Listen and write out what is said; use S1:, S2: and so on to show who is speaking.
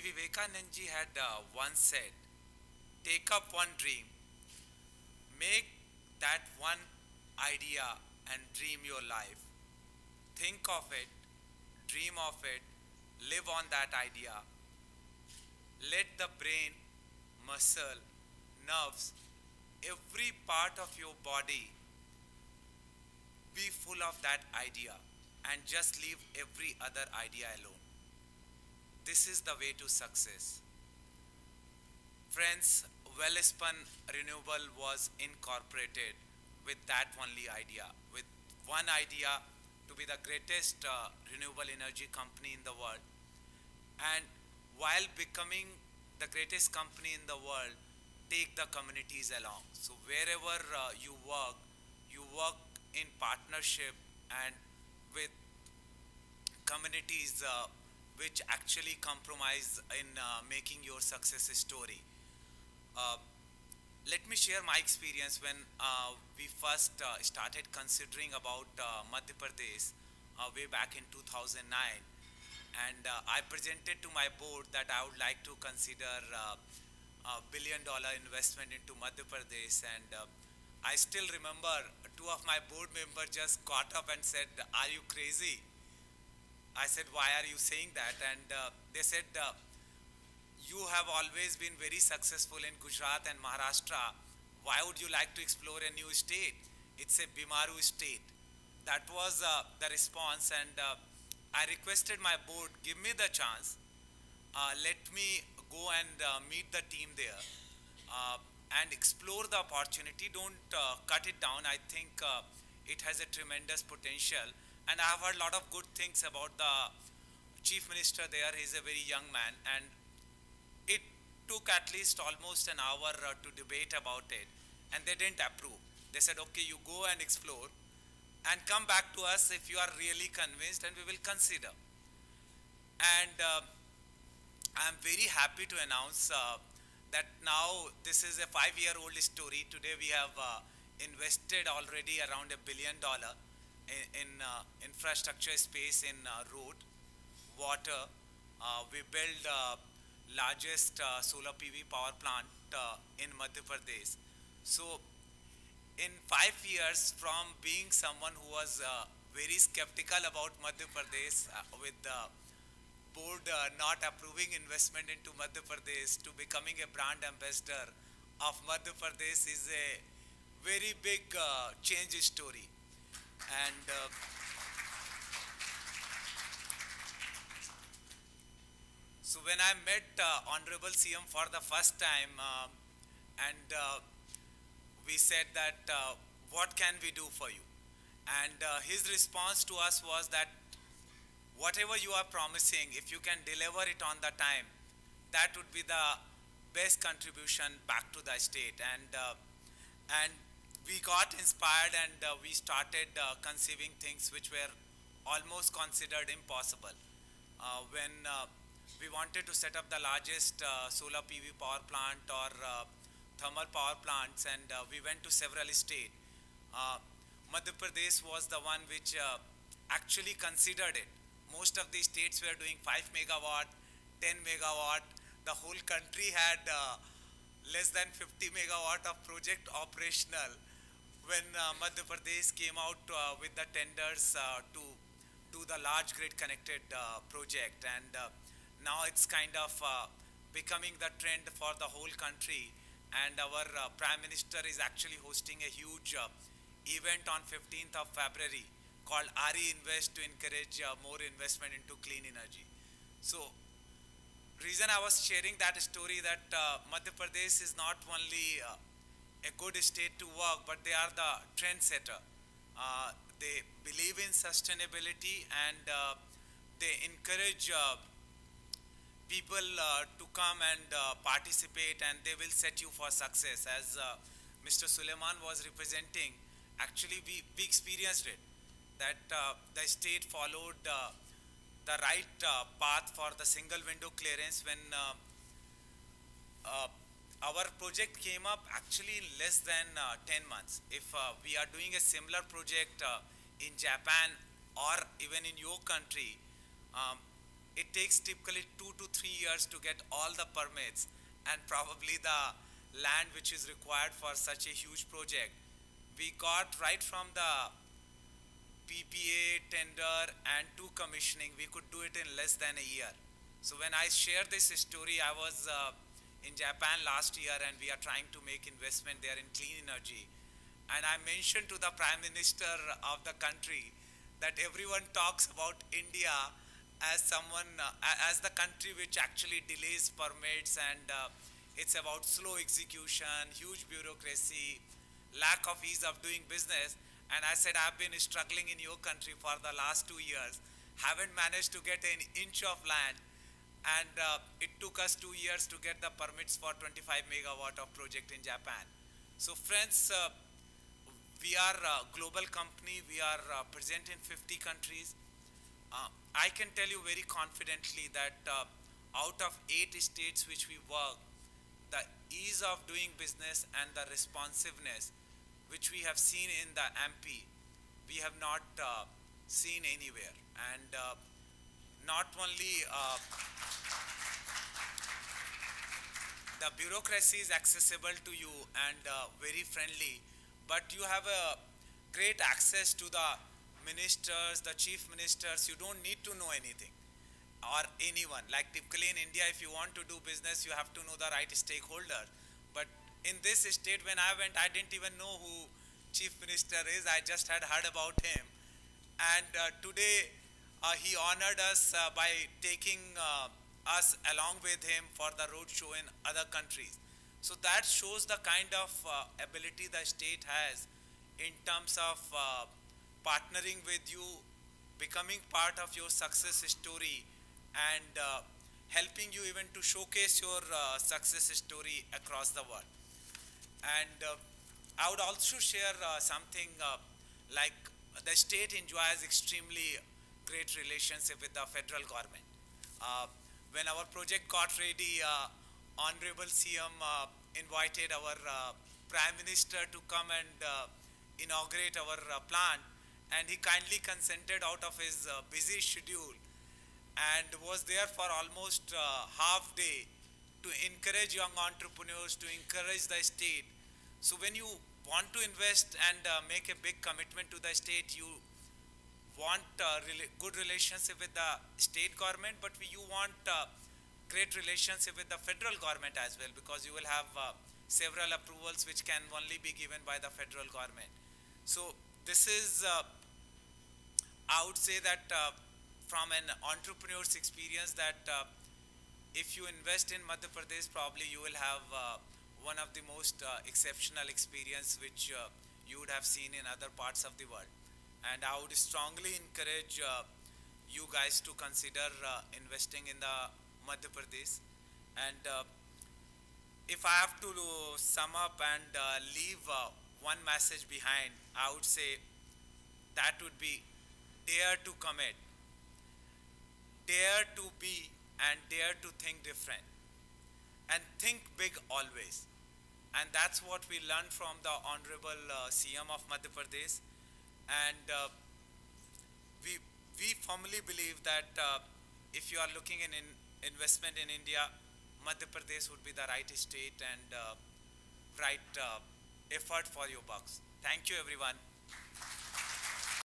S1: Vivekanand ji had once said, take up one dream, make that one idea and dream your life. Think of it, dream of it, live on that idea. Let the brain, muscle, nerves, every part of your body be full of that idea and just leave every other idea alone. This is the way to success. Friends, Welspun Renewable was incorporated with that only idea, with one idea to be the greatest renewable energy company in the world. And while becoming the greatest company in the world, take the communities along. So wherever you work in partnership and with communities which actually compromise in making your success story. Uh, Let me share my experience when we first started considering about Madhya Pradesh way back in 2009, and I presented to my board that I would like to consider $1 billion investment into Madhya Pradesh, and I still remember two of my board members just got up and said, "Are you crazy?" I said, "Why are you saying that?" And they said, "You have always been very successful in Gujarat and Maharashtra. Why would you like to explore a new state? It's a Bimaru state." That was the response, and I requested my board, give me the chance, let me go and meet the team there uh, and explore the opportunity. Don't cut it down. I think it has a tremendous potential, and I have heard a lot of good things about the chief minister there. He's a very young man, and it took at least almost an hour to debate about it, and they didn't approve. They said, okay, you go and explore and come back to us if you are really convinced, and we will consider. And I'm very happy to announce that now this is a 5-year-old story. Today we have invested already around $1 billion in infrastructure space in road, water. We built largest solar PV power plant in Madhya Pradesh. So in 5 years, from being someone who was very skeptical about Madhya Pradesh with the board not approving investment into Madhya Pradesh to becoming a brand ambassador of Madhya Pradesh is a very big change story. And so when I met Honorable CM for the first time, and we said that what can we do for you? And his response to us was that whatever you are promising, if you can deliver it on the time, that would be the best contribution back to the state. And we got inspired, and we started conceiving things which were almost considered impossible. When we wanted to set up the largest solar PV power plant or thermal power plants, and we went to several states. Madhya Pradesh was the one which actually considered it. Most of the states were doing 5 megawatt, 10 megawatt. The whole country had less than 50 megawatt of project operational when Madhya Pradesh came out with the tenders to do the large grid connected project. And now it's kind of becoming the trend for the whole country. And our Prime Minister is actually hosting a huge event on 15th of February called RE Invest to encourage more investment into clean energy. So, reason I was sharing that story that Madhya Pradesh is not only a good state to work, but they are the trendsetter. They believe in sustainability, and they encourage people to come and participate, and they will set you for success. As Mr. Suleiman was representing, actually we experienced it, that the state followed the right path for the single window clearance when our project came up actually in less than 10 months. If we are doing a similar project in Japan or even in your country, it takes typically 2 to 3 years to get all the permits and probably the land which is required for such a huge project. We got right from the PPA, tender, and to commissioning, we could do it in less than a year. So when I share this story, I was in Japan last year and we are trying to make investment there in clean energy. And I mentioned to the Prime Minister of the country that everyone talks about India as someone, as the country which actually delays permits and it's about slow execution, huge bureaucracy, lack of ease of doing business. And I said, I've been struggling in your country for the last 2 years, haven't managed to get an inch of land, and it took us 2 years to get the permits for 25 megawatt of project in Japan. So friends, we are a global company. We are present in 50 countries. I can tell you very confidently that out of 8 states which we work, the ease of doing business and the responsiveness which we have seen in the MP, we have not seen anywhere. And not only the bureaucracy is accessible to you and very friendly, but you have a great access to the ministers, the chief ministers. You don't need to know anything or anyone. Like typically in India, if you want to do business, you have to know the right stakeholder. But in this state, when I went, I didn't even know who chief minister is. I just had heard about him. And today, he honored us by taking us along with him for the road show in other countries. So that shows the kind of ability the state has in terms of partnering with you, becoming part of your success story, and helping you even to showcase your success story across the world. And I would also share something like the state enjoys extremely great relationship with the federal government. When our project got ready, Honorable CM invited our Prime Minister to come and inaugurate our plant, and he kindly consented out of his busy schedule and was there for almost half day to encourage young entrepreneurs, to encourage the state. So when you want to invest and make a big commitment to the state, you want good relationship with the state government, but you want great relationship with the federal government as well, because you will have several approvals which can only be given by the federal government. So this is, I would say that from an entrepreneur's experience that if you invest in Madhya Pradesh, probably you will have one of the most exceptional experience which you would have seen in other parts of the world. And I would strongly encourage you guys to consider investing in the Madhya Pradesh. And if I have to sum up and leave one message behind, I would say that would be dare to commit, dare to be, and dare to think different, and think big always. And that's what we learned from the Honorable CM of Madhya Pradesh. And we firmly believe that if you are looking in investment in India, Madhya Pradesh would be the right state and right effort for your bucks. Thank you, everyone.